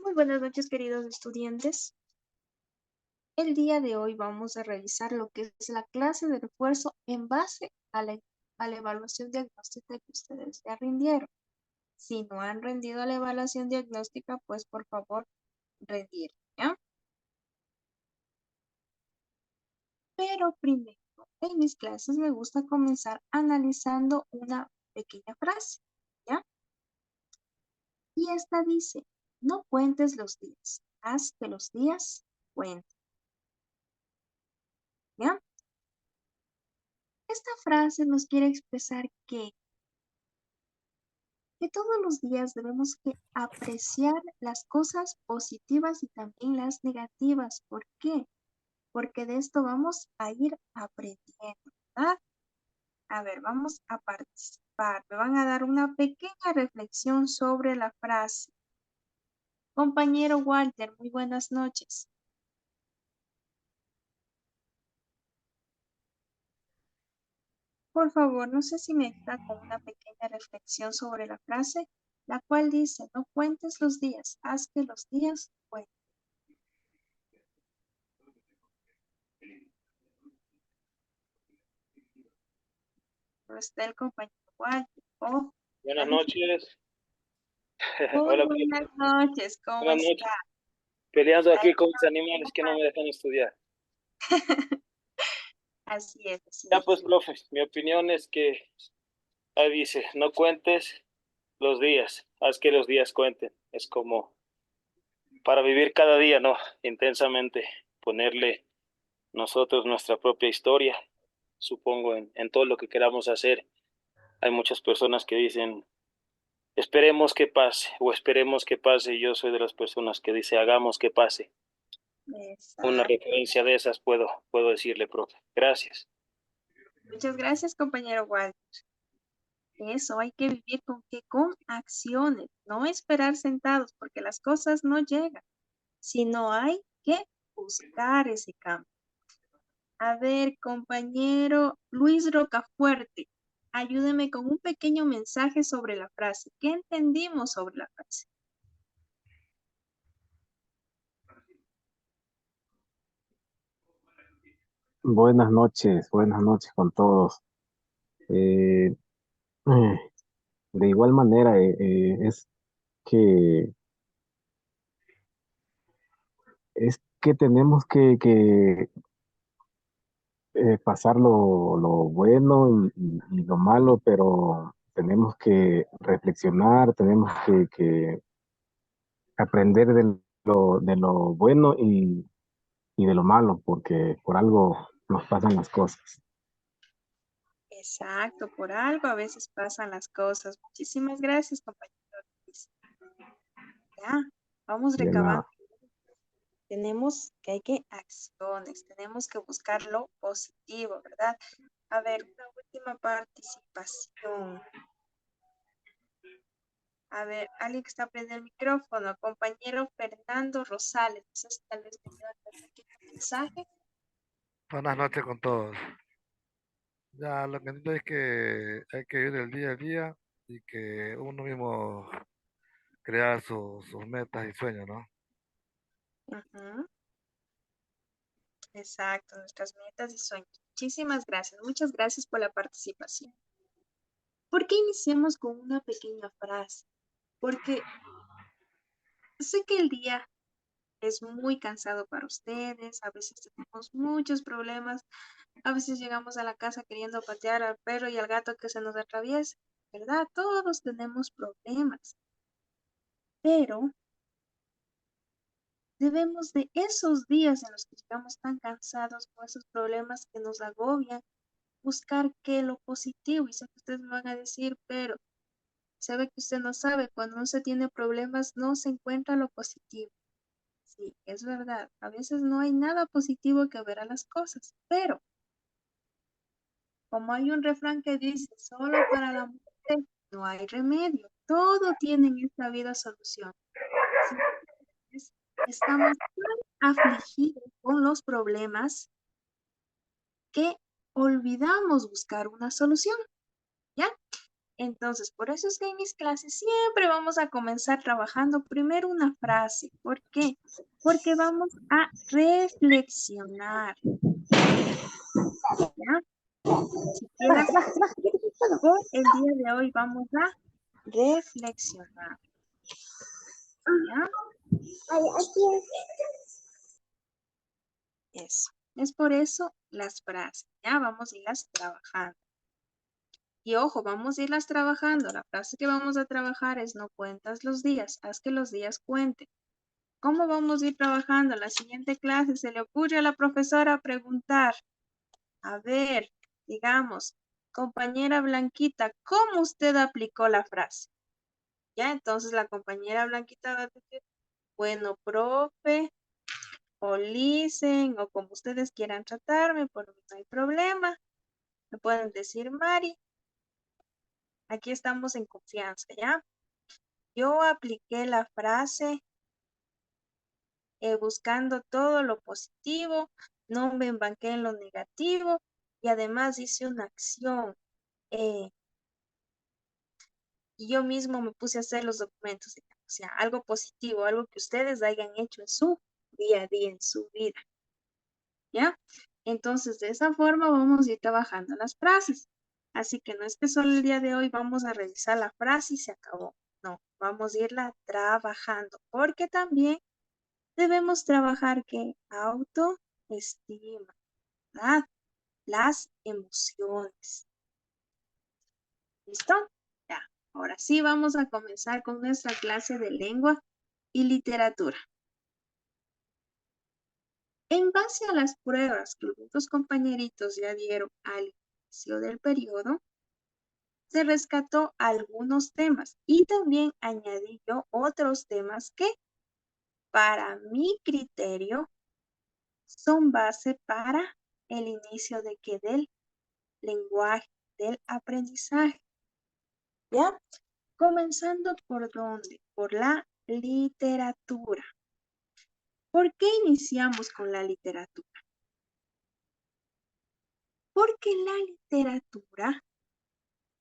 Muy buenas noches, queridos estudiantes. El día de hoy vamos a revisar lo que es la clase de refuerzo en base a la evaluación diagnóstica que ustedes ya rindieron. Si no han rendido la evaluación diagnóstica, pues por favor, rendir, ¿ya? Pero primero, en mis clases me gusta comenzar analizando una pequeña frase, ¿ya? Y esta dice, no cuentes los días, haz que los días cuenten, ¿ya? Esta frase nos quiere expresar que todos los días debemos que apreciar las cosas positivas y también las negativas. ¿Por qué? Porque de esto vamos a ir aprendiendo, ¿verdad? A ver, vamos a participar. Me van a dar una pequeña reflexión sobre la frase. Compañero Walter, muy buenas noches. Por favor, no sé si me está con una pequeña reflexión sobre la frase, la cual dice, no cuentes los días, haz que los días cuenten. No está el compañero Walter. Oh, Buenas alguien. noches. Muy Hola, buenas noches, ¿cómo buenas está? noches. Peleando Ay, aquí con mis animales que no me dejan estudiar. así es, así Ya es. pues, profe, mi opinión es que ahí dice, no cuentes los días, haz que los días cuenten. Es como para vivir cada día, ¿no? Intensamente, ponerle nosotros nuestra propia historia, supongo, en todo lo que queramos hacer. Hay muchas personas que dicen, esperemos que pase o esperemos que pase. Y yo soy de las personas que dice, hagamos que pase. Una Exacto. referencia de esas puedo decirle, profe. Gracias. Muchas gracias, compañero Walter. Eso, hay que vivir con qué, con acciones, no esperar sentados, porque las cosas no llegan, sino hay que buscar ese cambio. A ver, compañero Luis Rocafuerte, ayúdeme con un pequeño mensaje sobre la frase. ¿Qué entendimos sobre la frase? Buenas noches con todos. Eh, de igual manera, que, es que tenemos que pasar lo bueno y lo malo, pero tenemos que reflexionar, tenemos que aprender de lo bueno y de lo malo, porque por algo nos pasan las cosas. Exacto, por algo a veces pasan las cosas. Muchísimas gracias, compañero Luis. Ya, vamos De recabando. nada. Tenemos que hay que acciones, tenemos que buscar lo positivo, ¿verdad? A ver, una última participación. A ver, alguien que está prendiendo el micrófono, compañero Fernando Rosales. No sé si tal vez me queda un pequeño mensaje. Buenas noches con todos. Ya lo que entiendo es que hay que vivir el día a día y que uno mismo crear sus metas y sueños, ¿no? Ujú, exacto, nuestras metas y sueños. Muchísimas gracias. Muchas gracias por la participación. ¿Por qué iniciamos con una pequeña frase? Porque sé que el día es muy cansado para ustedes, a veces tenemos muchos problemas, a veces llegamos a la casa queriendo patear al perro y al gato que se nos atraviesa, ¿verdad? Todos tenemos problemas, pero debemos de esos días en los que estamos tan cansados con esos problemas que nos agobian, buscar qué lo positivo. Y sé que ustedes me van a decir, pero sabe que usted no sabe, cuando no se tiene problemas no se encuentra lo positivo. Sí, es verdad, a veces no hay nada positivo que ver a las cosas, pero como hay un refrán que dice, solo para la muerte no hay remedio, todo tiene en esta vida solución. Si estamos tan afligidos con los problemas que olvidamos buscar una solución, ¿ya? Entonces, por eso es que en mis clases siempre vamos a comenzar trabajando primero una frase. ¿Por qué? Porque vamos a reflexionar, ¿ya? Si quedas por el día de hoy vamos a reflexionar, ¿ya? Eso. Es por eso las frases, ¿ya? Vamos a irlas trabajando. Y ojo, vamos a irlas trabajando. La frase que vamos a trabajar es no cuentas los días, haz que los días cuenten. ¿Cómo vamos a ir trabajando? La siguiente clase se le ocurre a la profesora preguntar, a ver, digamos, compañera Blanquita, ¿cómo usted aplicó la frase? Ya, entonces la compañera Blanquita va a decir, bueno, profe, o listen, o como ustedes quieran tratarme, por mí no hay problema. Me pueden decir Mari. Aquí estamos en confianza, ¿ya? Yo apliqué la frase buscando todo lo positivo, no me embarqué en lo negativo y además hice una acción. eh, y yo mismo me puse a hacer los documentos, digamos, o sea, algo positivo, algo que ustedes hayan hecho en su día a día, en su vida, ¿ya? Entonces, de esa forma vamos a ir trabajando las frases. Así que no es que solo el día de hoy vamos a revisar la frase y se acabó. No, vamos a irla trabajando, porque también debemos trabajar que autoestima, ¿verdad? Las emociones. ¿Listo? Ya. Ahora sí vamos a comenzar con nuestra clase de lengua y literatura. En base a las pruebas que algunos compañeritos ya dieron al inicio del periodo, se rescató algunos temas y también añadí yo otros temas que, para mi criterio, son base para el inicio de que del lenguaje, del aprendizaje. ¿Ya? Comenzando por dónde? Por la literatura. ¿Por qué iniciamos con la literatura? Porque la literatura,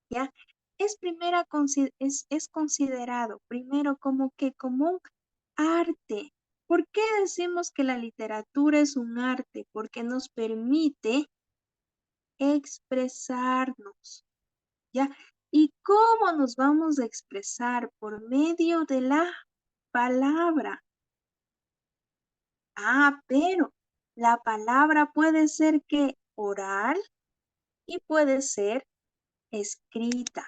¿ya? Es considerado primero como que como un arte. ¿Por qué decimos que la literatura es un arte? Porque nos permite expresarnos, ¿ya? ¿Y cómo nos vamos a expresar? Por medio de la palabra. Ah, pero la palabra puede ser que oral y puede ser escrita,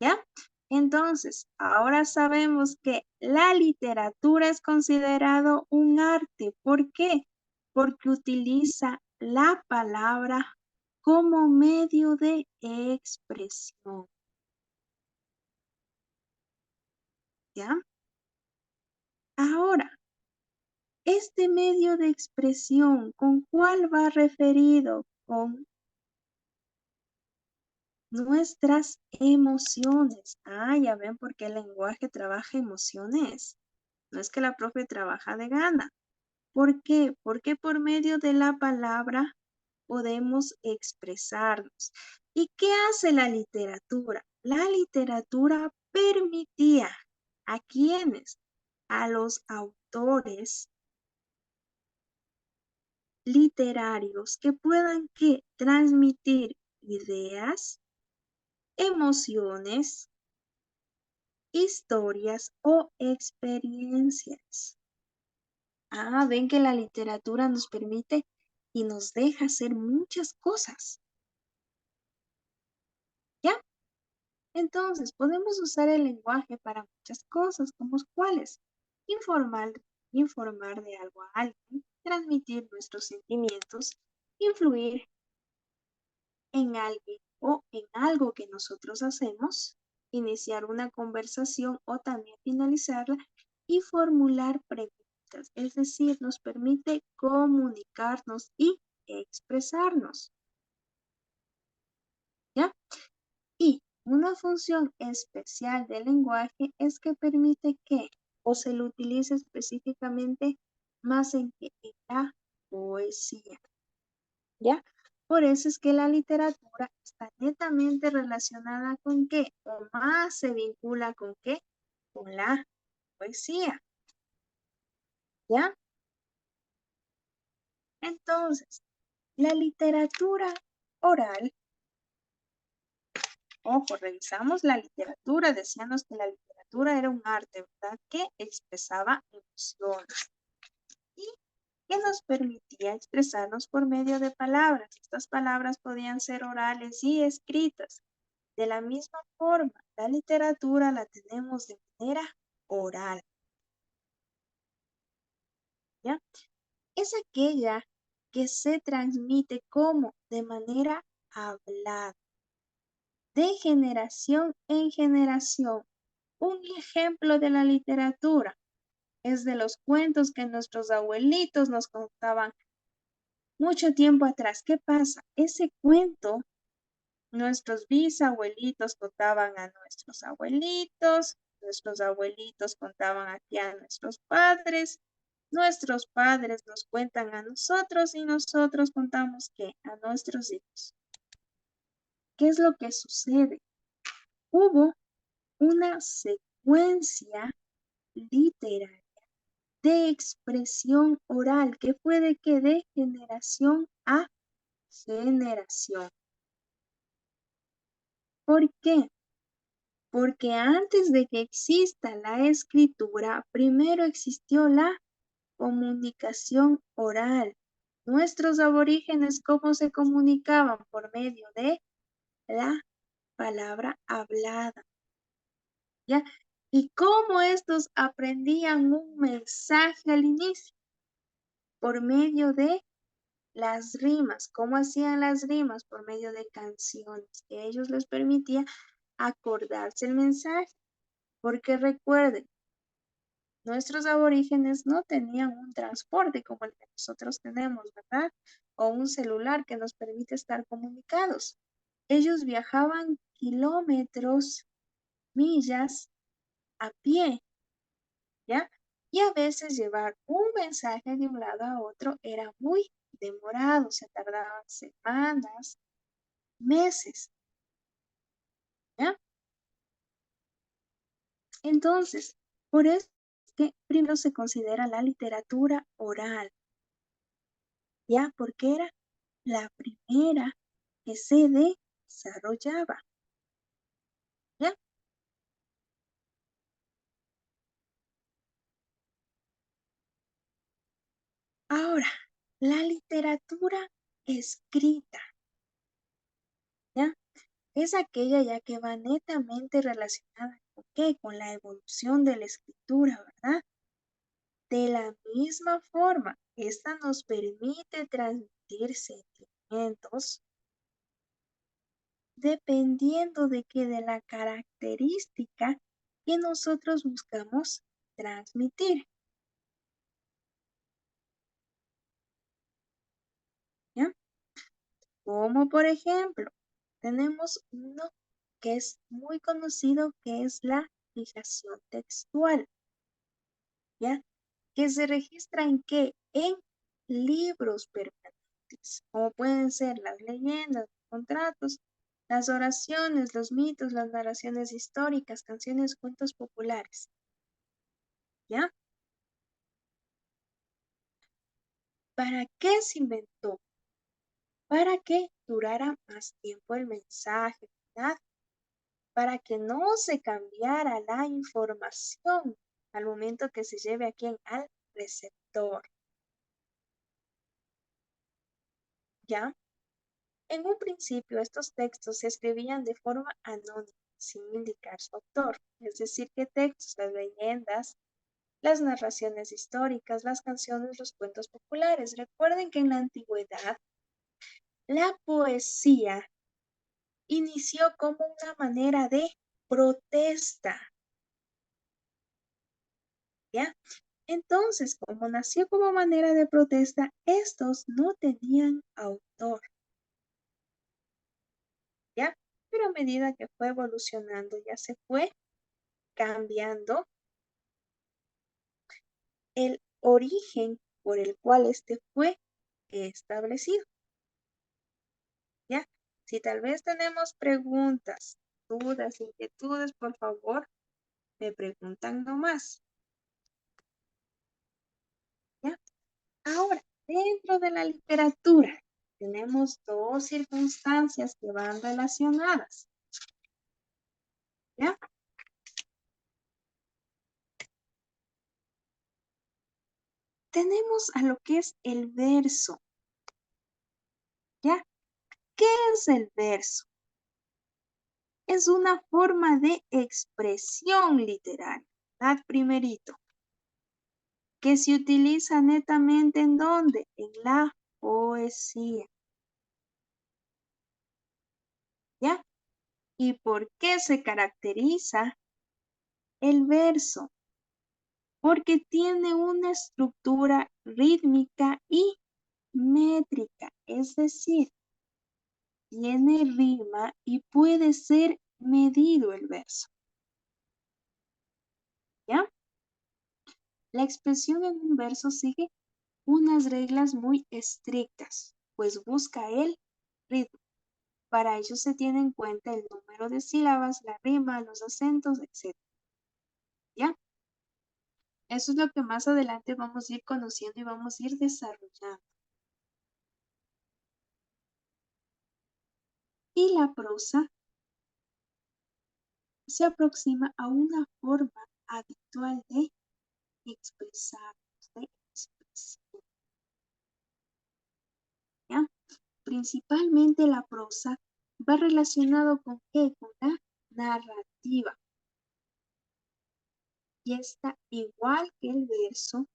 ¿ya? Entonces, ahora sabemos que la literatura es considerado un arte. ¿Por qué? Porque utiliza la palabra como medio de expresión, ¿ya? Ahora, este medio de expresión, ¿con cuál va referido? Con nuestras emociones. Ah, ya ven por qué el lenguaje trabaja emociones. No es que la profe trabaja de gana. ¿Por qué? Porque por medio de la palabra podemos expresarnos. ¿Y qué hace la literatura? La literatura permitía a quienes, a los autores literarios que puedan que transmitir ideas, emociones, historias o experiencias. Ah, ven que la literatura nos permite y nos deja hacer muchas cosas, ¿ya? Entonces, podemos usar el lenguaje para muchas cosas, como cuáles: informar, informar de algo a alguien, transmitir nuestros sentimientos, influir en alguien o en algo que nosotros hacemos, iniciar una conversación o también finalizarla y formular preguntas. Es decir, nos permite comunicarnos y expresarnos, ¿ya? Y una función especial del lenguaje es que permite que o se lo utilice específicamente más en que en la poesía, ¿ya? Por eso es que la literatura está netamente relacionada con qué, o más se vincula con qué, con la poesía, ¿ya? Entonces, la literatura oral, ojo, revisamos la literatura, decíamos que la literatura era un arte, ¿verdad? Que expresaba emociones y que nos permitía expresarnos por medio de palabras. Estas palabras podían ser orales y escritas. De la misma forma, la literatura la tenemos de manera oral, ¿ya? Es aquella que se transmite como de manera hablada, de generación en generación. Un ejemplo de la literatura es de los cuentos que nuestros abuelitos nos contaban mucho tiempo atrás. ¿Qué pasa? Ese cuento, nuestros bisabuelitos contaban a nuestros abuelitos contaban aquí a nuestros padres nos cuentan a nosotros y nosotros contamos ¿qué? A nuestros hijos. ¿Qué es lo que sucede? Hubo una secuencia literaria de expresión oral que fue de que de generación a generación. ¿Por qué? Porque antes de que exista la escritura, primero existió la comunicación oral. Nuestros aborígenes, ¿cómo se comunicaban? Por medio de la palabra hablada, ¿ya? ¿Y cómo estos aprendían un mensaje al inicio? Por medio de las rimas. ¿Cómo hacían las rimas? Por medio de canciones que ellos les permitía acordarse el mensaje. Porque recuerden, nuestros aborígenes no tenían un transporte como el que nosotros tenemos, ¿verdad? O un celular que nos permite estar comunicados. Ellos viajaban kilómetros, millas a pie, ¿ya? Y a veces llevar un mensaje de un lado a otro era muy demorado, se tardaban semanas, meses, ¿ya? Entonces, por eso es que primero se considera la literatura oral, ¿ya? Porque era la primera que se desarrollaba, ¿ya? Ahora, la literatura escrita, ¿ya? Es aquella ya que va netamente relacionada ¿con qué? Con la evolución de la escritura, ¿verdad? De la misma forma, esta nos permite transmitir sentimientos dependiendo de qué, de la característica que nosotros buscamos transmitir, ¿ya? Como por ejemplo, tenemos uno que es muy conocido, que es la fijación textual, ¿ya? Que se registra en qué? En libros permanentes, como pueden ser las leyendas, los contratos, las oraciones, los mitos, las narraciones históricas, canciones, cuentos populares, ¿ya? ¿Para qué se inventó? Para que durara más tiempo el mensaje, ¿verdad? Para que no se cambiara la información al momento que se lleve a quien al receptor, ¿ya? En un principio estos textos se escribían de forma anónima, sin indicar su autor, es decir, que textos, las leyendas, las narraciones históricas, las canciones, los cuentos populares. Recuerden que en la antigüedad la poesía inició como una manera de protesta, ¿ya? Entonces, como nació como manera de protesta, estos no tenían autor, ¿ya? Pero a medida que fue evolucionando, ya se fue cambiando el origen por el cual este fue establecido. Si tal vez tenemos preguntas, dudas, inquietudes, por favor, me preguntan nomás. ¿Ya? Ahora, dentro de la literatura, tenemos dos circunstancias que van relacionadas. ¿Ya? Tenemos a lo que es el verso. ¿Ya? ¿Qué es el verso? Es una forma de expresión literaria, ¿verdad? Primerito, que se utiliza netamente ¿en dónde? En la poesía. ¿Ya? ¿Y por qué se caracteriza el verso? Porque tiene una estructura rítmica y métrica, es decir, tiene rima y puede ser medido el verso. ¿Ya? La expresión en un verso sigue unas reglas muy estrictas, pues busca el ritmo. Para ello se tiene en cuenta el número de sílabas, la rima, los acentos, etc. ¿Ya? Eso es lo que más adelante vamos a ir conociendo y vamos a ir desarrollando. Y la prosa se aproxima a una forma habitual de expresar, de expresión, ¿ya? Principalmente la prosa va relacionado con ¿qué? Con la narrativa. Y esta, igual que el verso,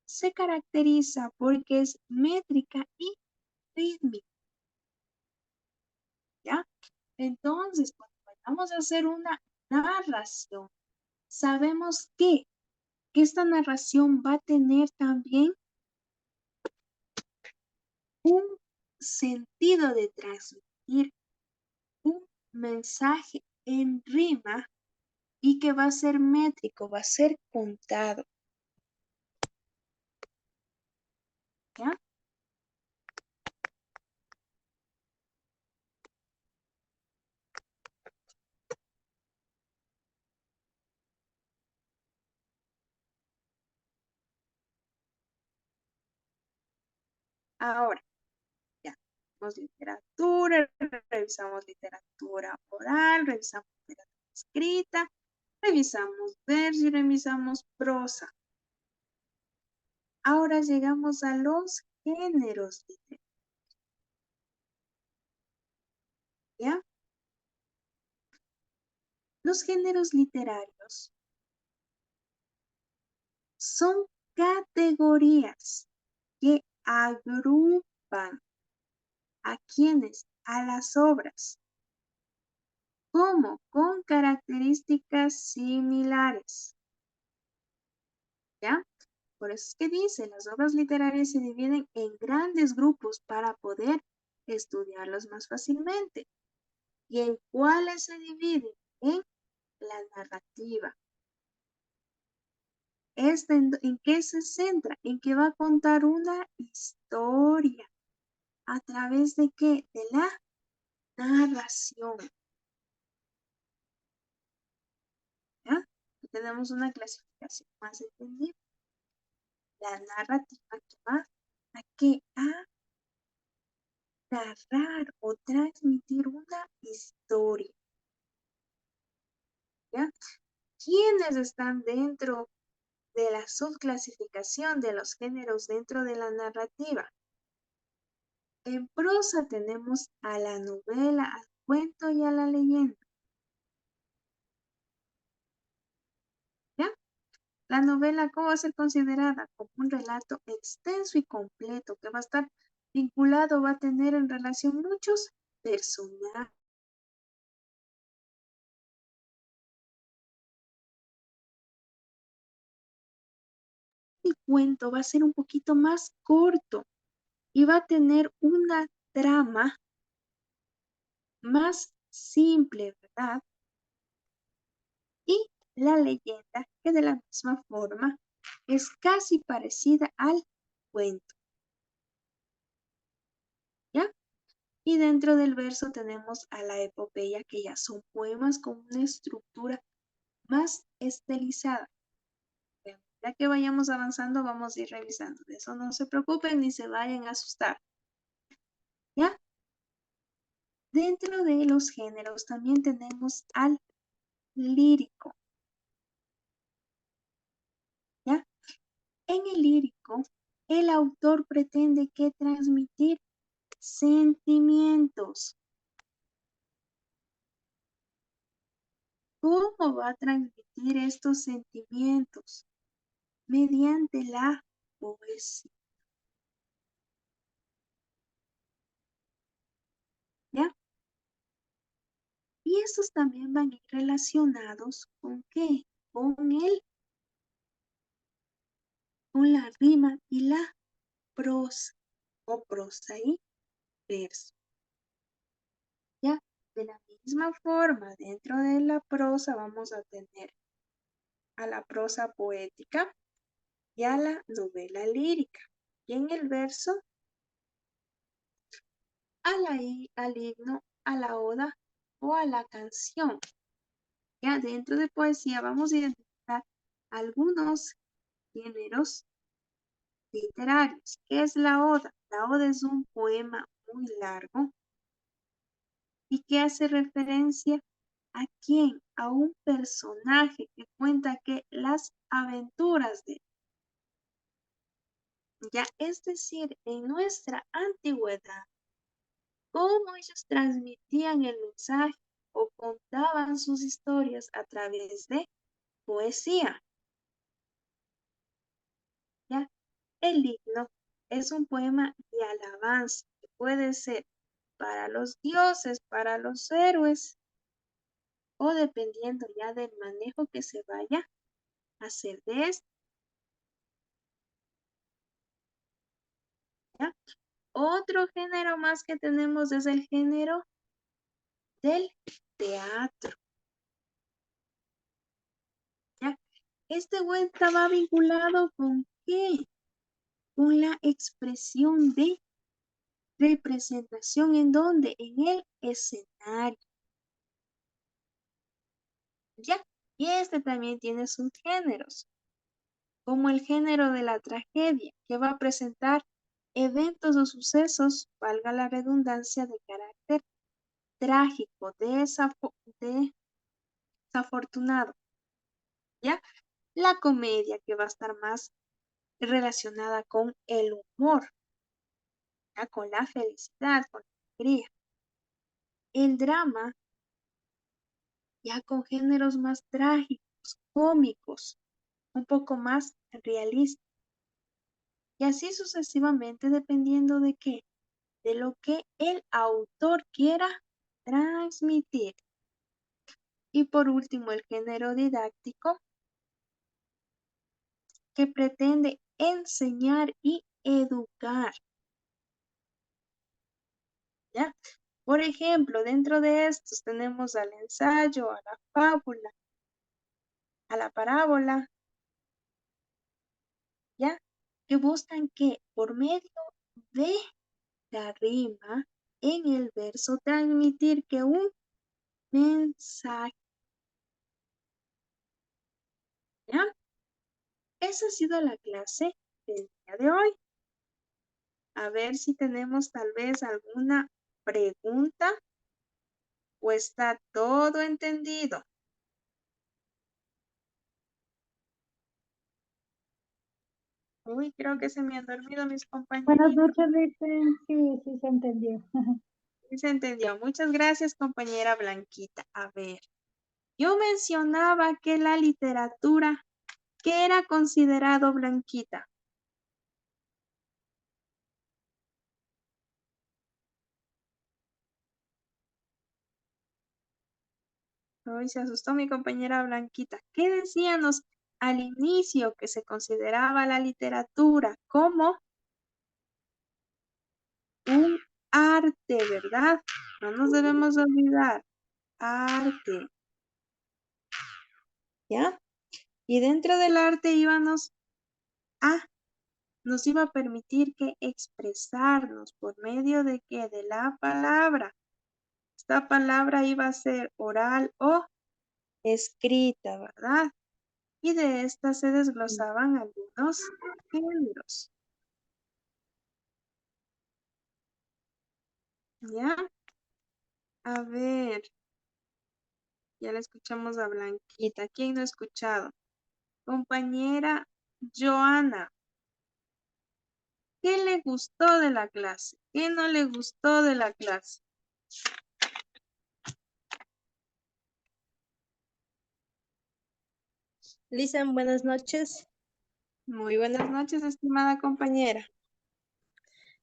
se caracteriza porque es métrica y rítmica, ¿ya? Entonces, cuando vamos a hacer una narración, sabemos que esta narración va a tener también un sentido de transmitir un mensaje en rima y que va a ser métrico, va a ser contado, ¿ya? Ahora, ya, vemos literatura, revisamos literatura oral, revisamos literatura escrita, revisamos verso y revisamos prosa. Ahora llegamos a los géneros literarios, ¿ya? Los géneros literarios son categorías que agrupan a quienes, a las obras, como con características similares, ¿ya? Por eso es que dice, las obras literarias se dividen en grandes grupos para poder estudiarlos más fácilmente. ¿Y en cuáles se dividen? En la narrativa. ¿En qué se centra? En que va a contar una historia. ¿A través de qué? De la narración. ¿Ya? Tenemos una clasificación más entendida. La narrativa que va a qué? A narrar o transmitir una historia. ¿Ya? ¿Quiénes están dentro de la subclasificación de los géneros dentro de la narrativa? En prosa tenemos a la novela, al cuento y a la leyenda. ¿Ya? La novela, ¿cómo va a ser considerada? Como un relato extenso y completo que va a estar vinculado, va a tener en relación muchos personajes. El cuento va a ser un poquito más corto y va a tener una trama más simple, ¿verdad? Y la leyenda, que de la misma forma es casi parecida al cuento. ¿Ya? Y dentro del verso tenemos a la epopeya, que ya son poemas con una estructura más estilizada. Ya que vayamos avanzando, vamos a ir revisando. De eso no se preocupen ni se vayan a asustar. ¿Ya? Dentro de los géneros también tenemos al lírico. ¿Ya? En el lírico, el autor pretende que transmitir sentimientos. ¿Cómo va a transmitir estos sentimientos? Mediante la poesía. ¿Ya? Y estos también van a ir relacionados ¿con qué? Con la rima y la prosa, o prosa y verso. ¿Ya? De la misma forma, dentro de la prosa vamos a tener a la prosa poética y a la novela lírica. Y en el verso, al himno, a la oda o a la canción. Ya dentro de poesía vamos a identificar algunos géneros literarios. ¿Qué es la oda? La oda es un poema muy largo y que hace referencia a quién, a un personaje que cuenta que las aventuras de, ya es decir, en nuestra antigüedad, cómo ellos transmitían el mensaje o contaban sus historias a través de poesía. ¿Ya? El himno es un poema de alabanza que puede ser para los dioses, para los héroes, o dependiendo ya del manejo que se vaya a hacer de esto. ¿Ya? Otro género más que tenemos es el género del teatro. ¿Ya? Este vuelta va vinculado ¿con qué? Con la expresión de representación en donde, en el escenario. ¿Ya? Y este también tiene sus géneros, como el género de la tragedia, que va a presentar eventos o sucesos, valga la redundancia, de carácter trágico, desafortunado. ¿Ya? La comedia, que va a estar más relacionada con el humor, ¿ya? Con la felicidad, con la alegría. El drama, ya con géneros más trágicos, cómicos, un poco más realistas. Y así sucesivamente, dependiendo de qué, de lo que el autor quiera transmitir. Y por último, el género didáctico, que pretende enseñar y educar. ¿Ya? Por ejemplo, dentro de estos tenemos al ensayo, a la fábula, a la parábola, ¿ya? Que buscan que por medio de la rima en el verso transmitir que un mensaje, ¿ya? Esa ha sido la clase del día de hoy. A ver si tenemos tal vez alguna pregunta o está todo entendido. Uy, creo que se me han dormido mis Buenas compañeritos. noches, dicen. Sí, sí se entendió. Sí se entendió. Muchas gracias, compañera Blanquita. A ver, yo mencionaba que la literatura, ¿qué era considerado, Blanquita? Hoy se asustó mi compañera Blanquita. ¿Qué decíamos al inicio que se consideraba la literatura como un arte, ¿verdad? No nos debemos olvidar. Arte. ¿Ya? Y dentro del arte íbamos a nos iba a permitir que expresarnos por medio de qué, de la palabra. Esta palabra iba a ser oral o escrita, ¿verdad? Y de esta se desglosaban algunos géneros. ¿Ya? A ver, ya la escuchamos a Blanquita. ¿Quién no ha escuchado? Compañera Joana, ¿qué le gustó de la clase? ¿Qué no le gustó de la clase? Lisa, buenas noches. Muy buenas noches, estimada compañera.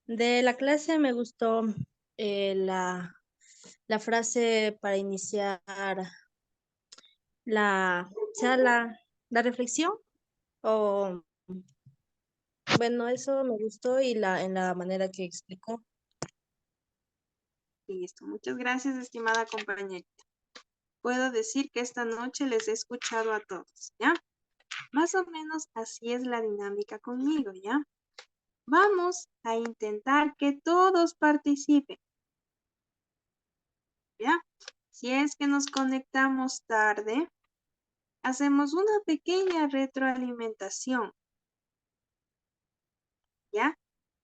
De la clase me gustó la frase para iniciar la reflexión. O, bueno, eso me gustó y en la manera que explicó. Listo, muchas gracias, estimada compañerita. Puedo decir que esta noche les he escuchado a todos, ¿ya? Más o menos así es la dinámica conmigo, ¿ya? Vamos a intentar que todos participen, ¿ya? Si es que nos conectamos tarde, hacemos una pequeña retroalimentación, ¿ya?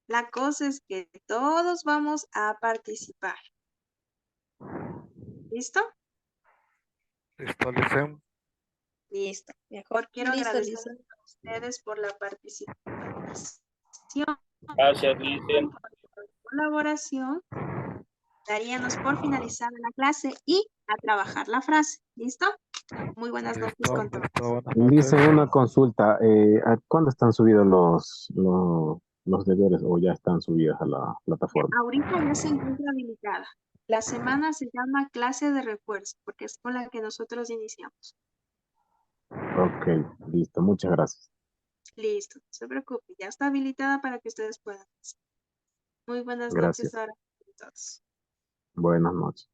La cosa es que todos vamos a participar. ¿Listo? Listo, Licen. Listo. Mejor quiero Listo, agradecer Lisa. a ustedes por la participación, Gracias, Licen. por la colaboración. Daríamos por finalizada la clase y a trabajar la frase. ¿Listo? Muy buenas noches Listo, con todos. listo, buenas noches. Dice una consulta, ¿a cuándo están subidos los deberes o ya están subidos a la plataforma? Ahorita ya se encuentra habilitada. La semana se llama clase de refuerzo porque es con la que nosotros iniciamos. Ok, listo, muchas gracias. Listo, no se preocupe, ya está habilitada para que ustedes puedan hacer. Muy buenas noches Gracias. ahora a todos. Buenas noches.